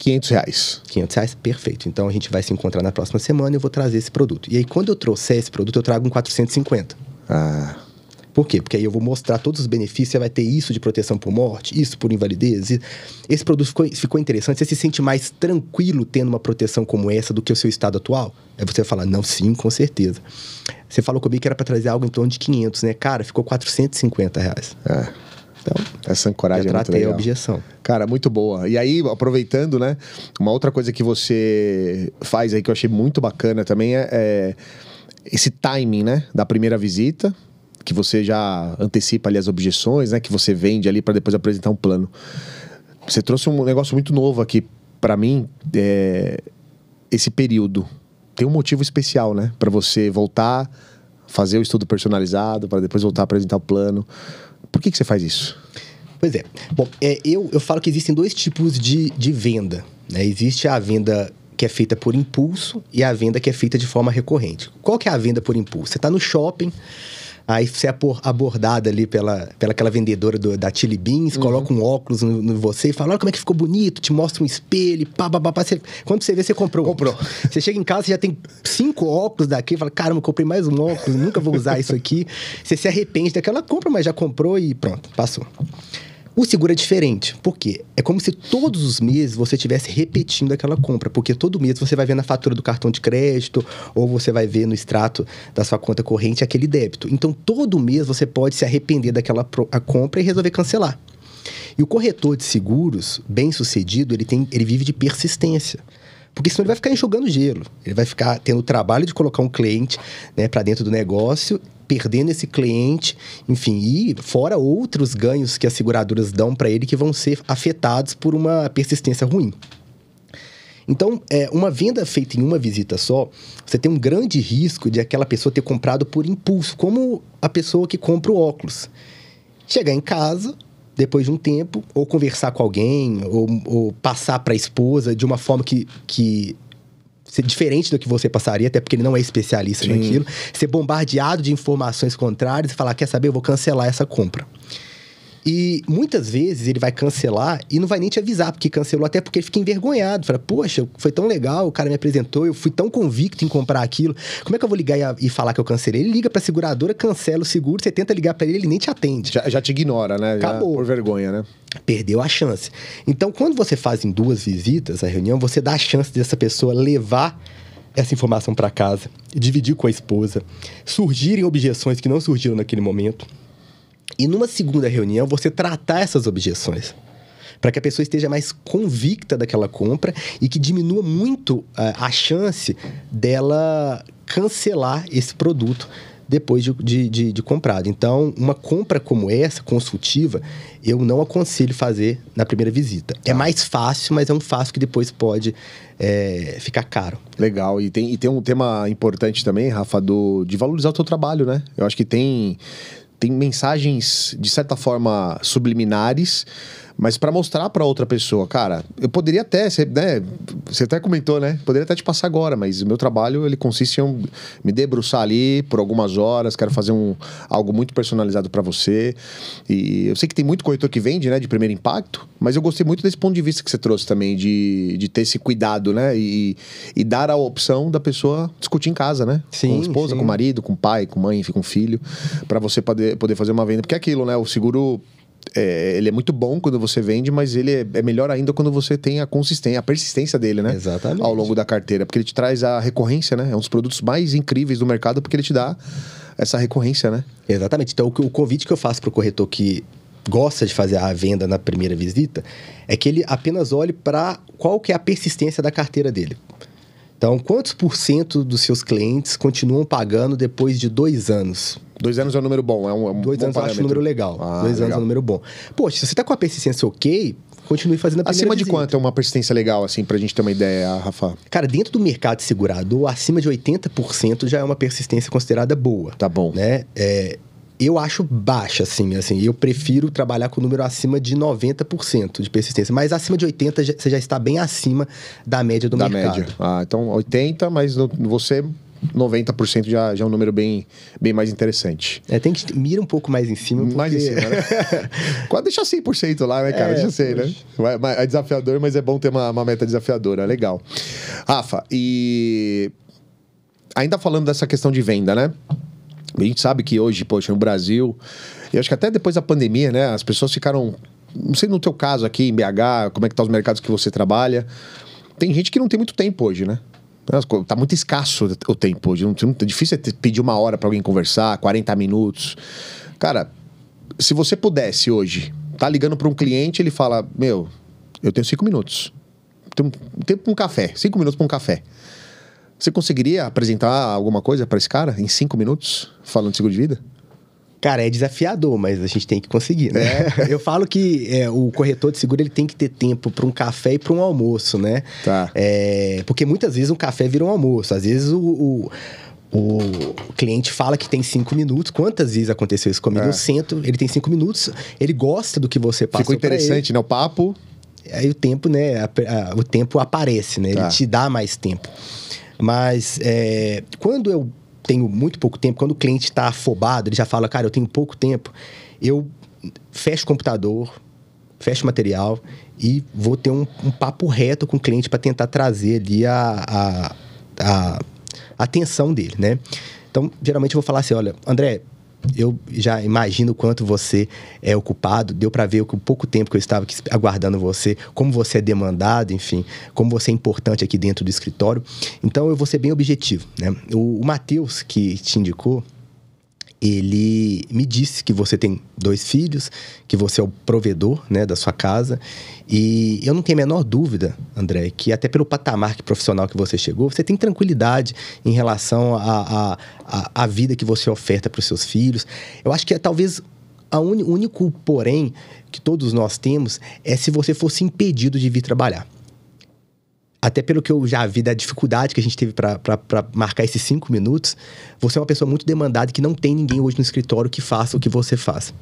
R$500. R$500, perfeito. Então, a gente vai se encontrar na próxima semana e eu vou trazer esse produto. E aí, quando eu trouxer esse produto, eu trago um 450. Por quê? Porque aí eu vou mostrar todos os benefícios, você vai ter isso de proteção por morte, isso por invalidez. Esse produto ficou interessante, você se sente mais tranquilo tendo uma proteção como essa do que o seu estado atual? Aí você vai falar, não, sim, com certeza. Você falou comigo que era para trazer algo em torno de 500, né? Cara, ficou R$450. Então, essa ancoragem já tratei a objeção. Cara, muito boa. E aí, aproveitando, né? Uma outra coisa que você faz aí que eu achei muito bacana também é esse timing, né? Da primeira visita, que você já antecipa ali as objeções, né? Que você vende ali para depois apresentar um plano. Você trouxe um negócio muito novo aqui para mim, esse período. Tem um motivo especial, né? Para você voltar, fazer o estudo personalizado, para depois voltar a apresentar o plano. Por que você faz isso? Pois é. Bom, eu falo que existem 2 tipos de venda, né? Existe a venda que é feita por impulso e a venda que é feita de forma recorrente. Qual que é a venda por impulso? Você está no shopping, aí você é abordada ali pela aquela vendedora da Chili Beans, coloca um óculos no você e fala, olha como é que ficou bonito, te mostra um espelho, quando você vê, você comprou. Você chega em casa, você já tem 5 óculos daqui, fala, caramba, comprei mais um óculos, nunca vou usar isso aqui. Você se arrepende daquela compra, mas já comprou e pronto, passou. O seguro é diferente. Por quê? É como se todos os meses você estivesse repetindo aquela compra. Porque todo mês você vai ver na fatura do cartão de crédito ou você vai ver no extrato da sua conta corrente aquele débito. Então, todo mês você pode se arrepender daquela compra e resolver cancelar. E o corretor de seguros, bem sucedido, ele vive de persistência. Porque senão ele vai ficar enxugando gelo. Ele vai ficar tendo o trabalho de colocar um cliente, né, para dentro do negócio, perdendo esse cliente, enfim, e fora outros ganhos que as seguradoras dão para ele que vão ser afetados por uma persistência ruim. Então, uma venda feita em uma visita só, você tem um grande risco de aquela pessoa ter comprado por impulso, como a pessoa que compra o óculos. Chegar em casa, depois de um tempo, ou conversar com alguém, ou passar para a esposa de uma forma que ser diferente do que você passaria, até porque ele não é especialista naquilo, ser bombardeado de informações contrárias e falar, quer saber, eu vou cancelar essa compra. E muitas vezes ele vai cancelar e não vai nem te avisar porque cancelou, até porque ele fica envergonhado. Fala, poxa, foi tão legal, o cara me apresentou, eu fui tão convicto em comprar aquilo. Como é que eu vou ligar e falar que eu cancelei? Ele liga pra seguradora, cancela o seguro, você tenta ligar pra ele nem te atende. Já te ignora, né? Acabou. Já, por vergonha, né? Perdeu a chance. Então, quando você faz em 2 visitas a reunião, você dá a chance dessa pessoa levar essa informação para casa, dividir com a esposa, surgirem objeções que não surgiram naquele momento. E numa segunda reunião, você tratar essas objeções, para que a pessoa esteja mais convicta daquela compra e que diminua muito a chance dela cancelar esse produto depois de comprado. Então, uma compra como essa, consultiva, eu não aconselho fazer na primeira visita. É mais fácil, mas é um fácil que depois pode ficar caro. Legal. E tem um tema importante também, Rafa, de valorizar o teu trabalho, né? Eu acho que tem mensagens, de certa forma, subliminares, mas para mostrar para outra pessoa, cara, eu poderia até, né, você até comentou, né? Poderia até te passar agora, mas o meu trabalho, ele consiste em me debruçar ali por algumas horas, quero fazer algo muito personalizado para você. E eu sei que tem muito corretor que vende, né, de primeiro impacto, mas eu gostei muito desse ponto de vista que você trouxe também, de ter esse cuidado, né? E dar a opção da pessoa discutir em casa, né? Sim, com a esposa, com o marido, com o pai, com a mãe, enfim, com o filho, para você poder fazer uma venda. Porque é aquilo, né? O seguro... ele é muito bom quando você vende, mas ele é melhor ainda quando você tem a persistência dele, né? Exatamente. Ao longo da carteira, porque ele te traz a recorrência, né? É um dos produtos mais incríveis do mercado, porque ele te dá essa recorrência, né? Exatamente. Então, o convite que eu faço para o corretor que gosta de fazer a venda na primeira visita é que ele apenas olhe para qual que é a persistência da carteira dele. Então, quantos % dos seus clientes continuam pagando depois de 2 anos? 2 anos é um número bom, 2 anos eu acho um número legal. 2 anos é um número bom. Poxa, se você tá com a persistência ok, continue fazendo a primeira Acima de visita. quanto é uma persistência legal, assim, pra gente ter uma ideia, Rafa? Cara, dentro do mercado de segurador, acima de 80% já é uma persistência considerada boa. Tá bom. Né? Eu acho baixa, assim. Eu prefiro trabalhar com o número acima de 90% de persistência. Mas acima de 80% você já está bem acima da média do mercado. Da média. Então 80%, mas você... 90% já é um número bem mais interessante. Tem que mira um pouco mais em cima. Porque... Mais em cima, né? Quase deixar 100% lá, né, cara? Já sei, né? É desafiador, mas é bom ter uma meta desafiadora. Legal. Rafa, e... ainda falando dessa questão de venda, né? A gente sabe que hoje, poxa, no Brasil... Eu acho que até depois da pandemia, né? As pessoas ficaram... Não sei no teu caso aqui em BH, como é que tá os mercados que você trabalha. Tem gente que não tem muito tempo hoje, né? Tá muito escasso o tempo hoje. É difícil pedir 1 hora para alguém conversar, 40 minutos. Cara, se você pudesse hoje, tá ligando para um cliente, ele fala, eu tenho 5 minutos. Tenho tempo para um café, 5 minutos para um café. Você conseguiria apresentar alguma coisa para esse cara em 5 minutos, falando de seguro de vida? Cara, é desafiador, mas a gente tem que conseguir, né? Eu falo que o corretor de seguro ele tem que ter tempo para um café e para um almoço, né? Tá. Porque muitas vezes um café vira um almoço. Às vezes o cliente fala que tem 5 minutos. Quantas vezes aconteceu isso comigo? Eu sento, ele tem 5 minutos, ele gosta do que você passou. Ficou interessante, né? O papo. Aí o tempo, né? O tempo aparece, né? Ele te dá mais tempo. Mas quando eu tenho muito pouco tempo, quando o cliente está afobado, ele já fala, cara, eu tenho pouco tempo, eu fecho o computador, fecho o material e vou ter um papo reto com o cliente para tentar trazer ali a atenção dele, né? Então, geralmente eu vou falar assim, olha, André, eu já imagino o quanto você é ocupado, deu para ver o pouco tempo que eu estava aqui aguardando você, como você é demandado, enfim, como você é importante aqui dentro do escritório. Então, eu vou ser bem objetivo, né? O Matheus, que te indicou, ele me disse que você tem 2 filhos, que você é o provedor, né, da sua casa. E eu não tenho a menor dúvida, André, que até pelo patamar profissional que você chegou, você tem tranquilidade em relação à vida que você oferta para os seus filhos. Eu acho que talvez o único porém que todos nós temos é se você fosse impedido de vir trabalhar. Até pelo que eu já vi da dificuldade que a gente teve para marcar esses 5 minutos, você é uma pessoa muito demandada e que não tem ninguém hoje no escritório que faça o que você faz.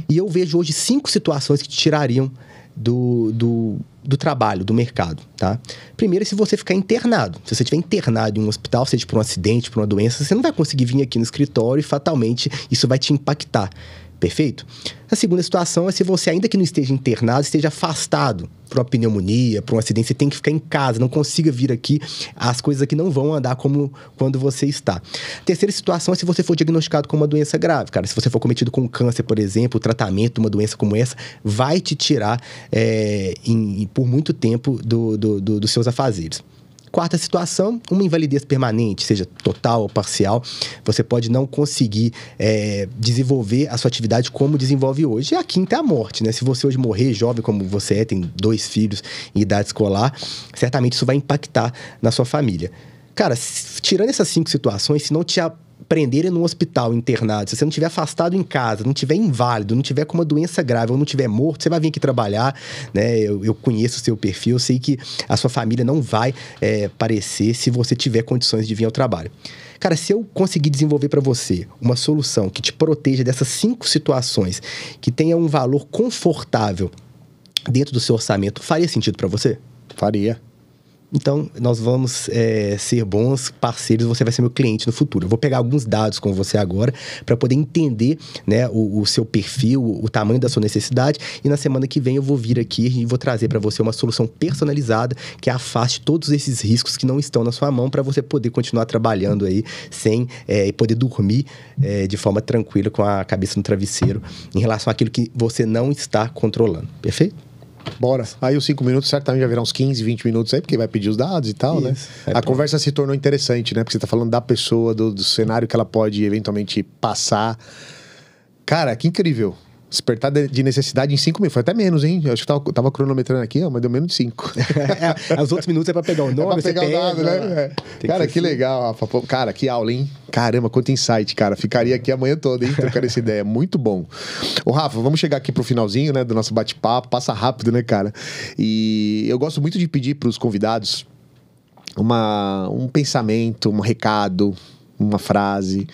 E eu vejo hoje 5 situações que te tirariam do trabalho, do mercado, tá? Primeiro, se você ficar internado. Se você estiver internado em um hospital, seja por um acidente, por uma doença, você não vai conseguir vir aqui no escritório e fatalmente isso vai te impactar. Perfeito? A segunda situação é se você, ainda que não esteja internado, esteja afastado por uma pneumonia, por um acidente, você tem que ficar em casa, não consiga vir aqui, as coisas aqui não vão andar como quando você está. Terceira situação é se você for diagnosticado com uma doença grave, cara. Se você for cometido com câncer, por exemplo, o tratamento de uma doença como essa vai te tirar por muito tempo dos seus afazeres. Quarta situação, uma invalidez permanente, seja total ou parcial, você pode não conseguir desenvolver a sua atividade como desenvolve hoje. E a quinta é a morte, né? Se você hoje morrer jovem como você tem 2 filhos em idade escolar, certamente isso vai impactar na sua família. Cara, tirando essas 5 situações, se não te prenderem no hospital, internado, se você não tiver afastado em casa, não tiver inválido, não tiver com uma doença grave ou não tiver morto, você vai vir aqui trabalhar, né? Eu conheço o seu perfil, eu sei que a sua família não vai parecer se você tiver condições de vir ao trabalho. Cara, se eu conseguir desenvolver para você uma solução que te proteja dessas 5 situações, que tenha um valor confortável dentro do seu orçamento, faria sentido para você? Faria. Então, nós vamos ser bons parceiros, você vai ser meu cliente no futuro. Eu vou pegar alguns dados com você agora para poder entender, né, o seu perfil, o tamanho da sua necessidade. E na semana que vem eu vou vir aqui e vou trazer para você uma solução personalizada que afaste todos esses riscos que não estão na sua mão para você poder continuar trabalhando aí sem poder dormir de forma tranquila com a cabeça no travesseiro em relação àquilo que você não está controlando. Perfeito? Bora. Aí os 5 minutos certamente já virão uns 15, 20 minutos aí, porque vai pedir os dados e tal, né? A conversa se tornou interessante, né? Porque você tá falando da pessoa, do cenário que ela pode eventualmente passar. Cara, que incrível. Despertar de necessidade em 5 minutos. Foi até menos, hein? Eu acho que tava cronometrando aqui, ó, mas deu menos de 5. Os outros minutos é pra pegar o nome, pra pegar o dado, né? Cara, que legal, Rafa. Cara, que aula, hein? Caramba, quanto insight, cara. Ficaria aqui a manhã toda, hein? Trocando essa ideia. Muito bom. Ô, Rafa, vamos chegar aqui pro finalzinho, né? Do nosso bate-papo. Passa rápido, né, cara? E eu gosto muito de pedir pros convidados um pensamento, um recado, uma frase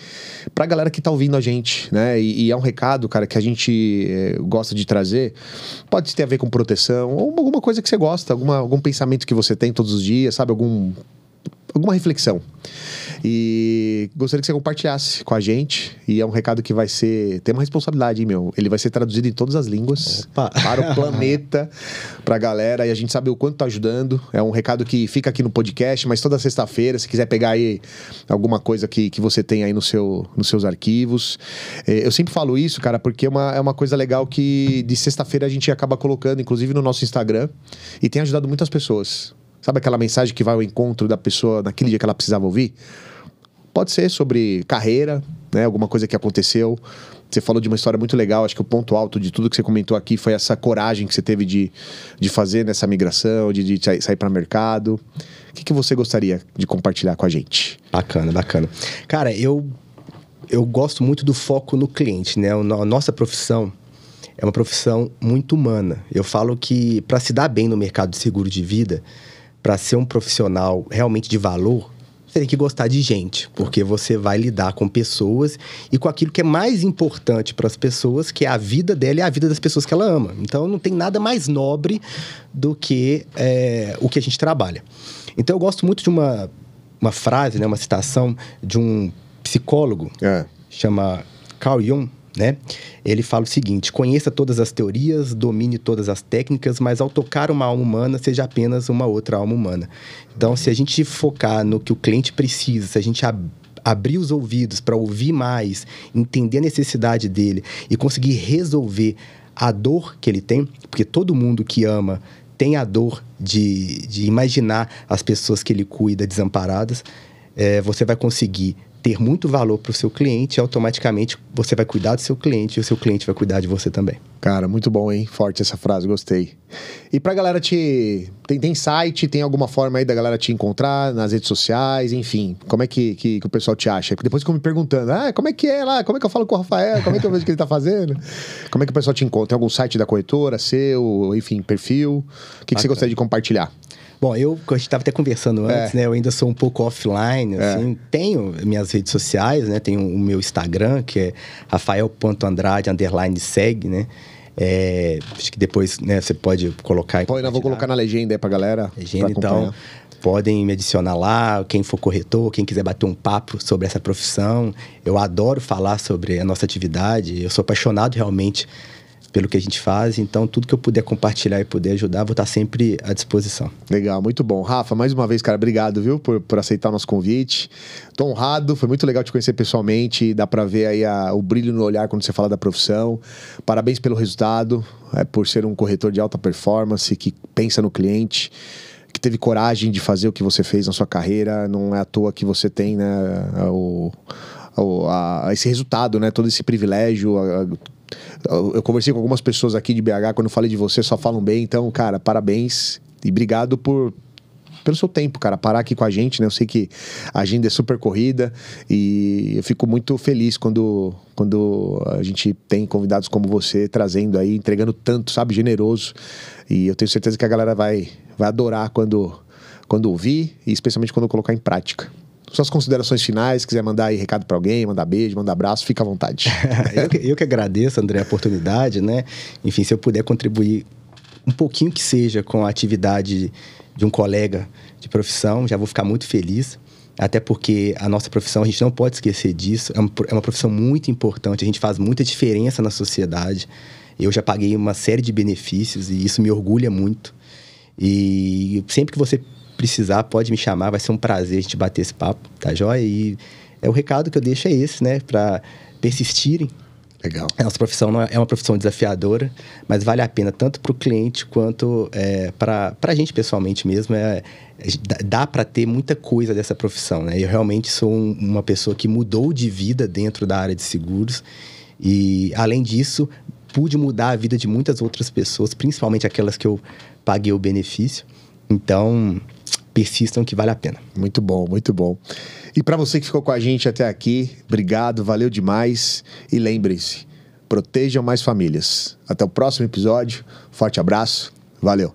pra galera que tá ouvindo a gente, né? E é um recado, cara, que a gente gosta de trazer. Pode ter a ver com proteção ou alguma coisa que você gosta, algum pensamento que você tem todos os dias, sabe? Alguma reflexão. E gostaria que você compartilhasse com a gente. E é um recado que vai tem uma responsabilidade, hein, meu? Ele vai ser traduzido em todas as línguas. Opa. Para o planeta, pra galera. E a gente sabe o quanto tá ajudando. É um recado que fica aqui no podcast, mas toda sexta-feira, se quiser pegar aí alguma coisa que você tem aí nos seus arquivos. Eu sempre falo isso, cara, porque é uma coisa legal que de sexta-feira a gente acaba colocando, inclusive no nosso Instagram. E tem ajudado muitas pessoas. Sabe aquela mensagem que vai ao encontro da pessoa naquele dia que ela precisava ouvir? Pode ser sobre carreira, né? Alguma coisa que aconteceu. Você falou de uma história muito legal. Acho que o ponto alto de tudo que você comentou aqui foi essa coragem que você teve de fazer nessa migração, de sair para o mercado. O que você gostaria de compartilhar com a gente? Bacana. Cara, eu gosto muito do foco no cliente, né? A nossa profissão é uma profissão muito humana. Eu falo que para se dar bem no mercado de seguro de vida, para ser um profissional realmente de valor, você tem que gostar de gente, porque você vai lidar com pessoas e com aquilo que é mais importante para as pessoas, que é a vida dela e a vida das pessoas que ela ama. Então, não tem nada mais nobre do que o que a gente trabalha. Então, eu gosto muito de uma frase, né, uma citação de um psicólogo, chama Carl Jung, né? Ele fala o seguinte: conheça todas as teorias, domine todas as técnicas, mas ao tocar uma alma humana, seja apenas uma outra alma humana. Então, se a gente focar no que o cliente precisa, se a gente abrir os ouvidos para ouvir mais, entender a necessidade dele e conseguir resolver a dor que ele tem, porque todo mundo que ama tem a dor de imaginar as pessoas que ele cuida desamparadas, você vai conseguir ter muito valor para o seu cliente e automaticamente você vai cuidar do seu cliente e o seu cliente vai cuidar de você também. Cara, muito bom, hein? Forte essa frase, gostei. E pra galera tem site, tem alguma forma aí da galera te encontrar nas redes sociais, enfim, como é que o pessoal te acha? Porque depois ficam me perguntando, como é que é lá? Como é que eu falo com o Rafael? Como é que eu vejo o que ele tá fazendo? Como é que o pessoal te encontra? Tem algum site da corretora, seu, enfim, perfil? O que você gostaria de compartilhar? Bom, a gente estava até conversando antes, né? Eu ainda sou um pouco offline, assim. Tenho minhas redes sociais, né? Tenho o meu Instagram, que é rafael.andrade_segue, né? Acho que depois, né, você pode colocar... Pô, eu vou colocar na legenda aí pra galera. Legenda, então, podem me adicionar lá, quem for corretor, quem quiser bater um papo sobre essa profissão. Eu adoro falar sobre a nossa atividade, eu sou apaixonado realmente pelo que a gente faz, então tudo que eu puder compartilhar e puder ajudar, vou estar sempre à disposição. Legal, muito bom. Rafa, mais uma vez, cara, obrigado, viu, por aceitar o nosso convite. Tô honrado, foi muito legal te conhecer pessoalmente, dá pra ver aí o brilho no olhar quando você fala da profissão. Parabéns pelo resultado, por ser um corretor de alta performance, que pensa no cliente, que teve coragem de fazer o que você fez na sua carreira. Não é à toa que você tem, né, esse resultado, né, todo esse privilégio. Eu conversei com algumas pessoas aqui de BH, quando eu falei de você, só falam bem. Então, cara, parabéns e obrigado por pelo seu tempo, cara, parar aqui com a gente, né? Eu sei que a agenda é super corrida e eu fico muito feliz quando a gente tem convidados como você trazendo aí, entregando tanto, sabe? Generoso. E eu tenho certeza que a galera vai adorar quando ouvir e especialmente quando colocar em prática. Suas considerações finais, quiser mandar aí recado para alguém, mandar beijo, mandar abraço, fica à vontade. Eu que agradeço, André, a oportunidade, né? Enfim, se eu puder contribuir um pouquinho que seja com a atividade de um colega de profissão, já vou ficar muito feliz. Até porque a nossa profissão, a gente não pode esquecer disso, é uma profissão muito importante, a gente faz muita diferença na sociedade. Eu já paguei uma série de benefícios e isso me orgulha muito. E sempre que você precisar, pode me chamar, vai ser um prazer a gente bater esse papo, tá joia? E o recado que eu deixo é esse, né? Para persistirem. Legal. A nossa profissão não é uma profissão desafiadora, mas vale a pena tanto para o cliente quanto para a gente pessoalmente mesmo. Dá para ter muita coisa dessa profissão, né? Eu realmente sou uma pessoa que mudou de vida dentro da área de seguros e, além disso, pude mudar a vida de muitas outras pessoas, principalmente aquelas que eu paguei o benefício. Então, persistam que vale a pena. Muito bom, muito bom. E para você que ficou com a gente até aqui, obrigado, valeu demais. E lembrem-se, protejam mais famílias. Até o próximo episódio. Forte abraço. Valeu.